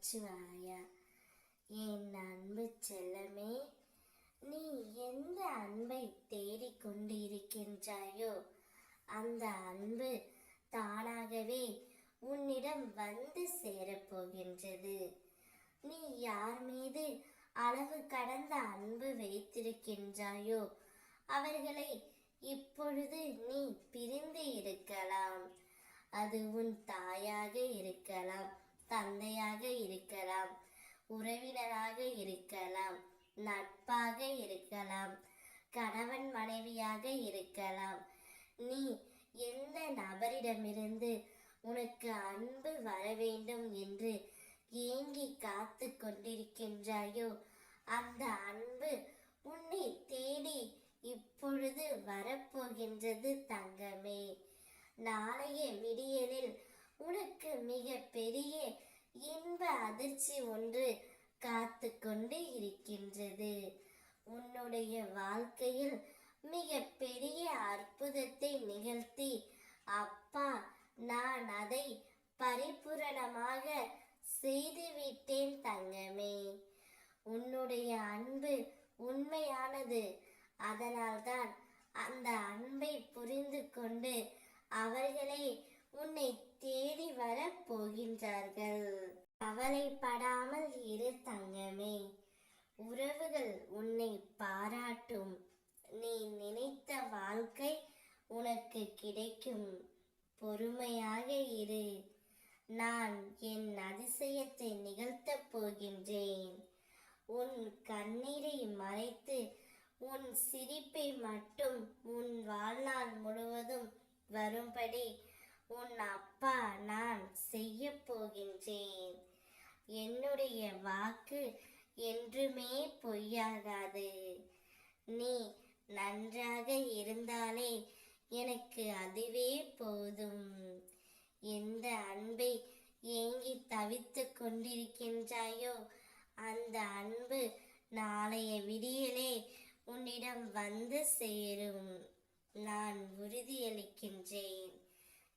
நமச்சிவாயா. என் அன்பு செல்லமே, நீ எந்த அன்பை தேடிக்கொண்டிருக்கின்றாயோ அந்த அன்பு தானாகவே உன்னிடம் வந்து சேரப்போகின்றது. நீ யார் மீது அளவு கடந்த அன்பு வைத்திருக்கின்றாயோ அவர்களை இப்பொழுது நீ பிரிந்து இருக்கலாம். அது உன் தாயாக இருக்கலாம், தந்தையாக இருக்கலாம், உறவினராக இருக்கலாம், நட்பாக இருக்கலாம், கணவன் மனைவியாக இருக்கலாம். நீ எந்த நபரிடமிருந்து உனக்கு அன்பு வர வேண்டும் என்று ஏங்கி காத்து கொண்டிருக்கின்றாயோ அந்த அன்பு உன்னை தேடி இப்பொழுது வரப்போகின்றது தங்கமே. நாளைய விடியலில் உனக்கு மிக பெரிய இன்ப அதிர்ச்சி ஒன்று காத்து கொண்டு இருக்கின்றது. உன்னுடைய வாழ்க்கையில் மிக பெரிய அற்புதத்தை நிகழ்த்தி அப்பா நான் அதை பரிபூரணமாக செய்துவிட்டேன் தங்கமே. உன்னுடைய அன்பு உண்மையானது. அதனால்தான் அந்த அன்பை புரிந்து கொண்டு அவர்களே உன்னை தேடி வர போகின்றார்கள். கவலைப்படாமல் இரு தங்கமே. உறவுகள் உன்னை பாராட்டும். நீ நினைத்த வாழ்க்கை உனக்கு கிடைக்கும். பொறுமையாக இரு. நான் என் அதிசயத்தை நிகழ்த்தப் போகின்றேன். உன் கண்ணீரை மறைத்து உன் சிரிப்பை மட்டும் உன் வாழ்நாள் முழுவதும் வரும்படி உன் அப்பா நான் செய்ய போகின்றேன். என்னுடைய வாக்கு என்றுமே பொய்யாகாது. நீ நன்றாக இருந்தாலே எனக்கு அதுவே போதும். எந்த அன்பை ஏங்கி தவித்து கொண்டிருக்கின்றாயோ அந்த அன்பு நாளைய விடியலே உன்னிடம் வந்து சேரும். நான் உறுதியளிக்கின்றேன்.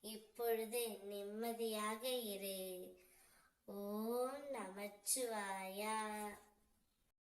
இப்பொழுது நிம்மதியாக இரு. ஓம் நமச்சிவாயா.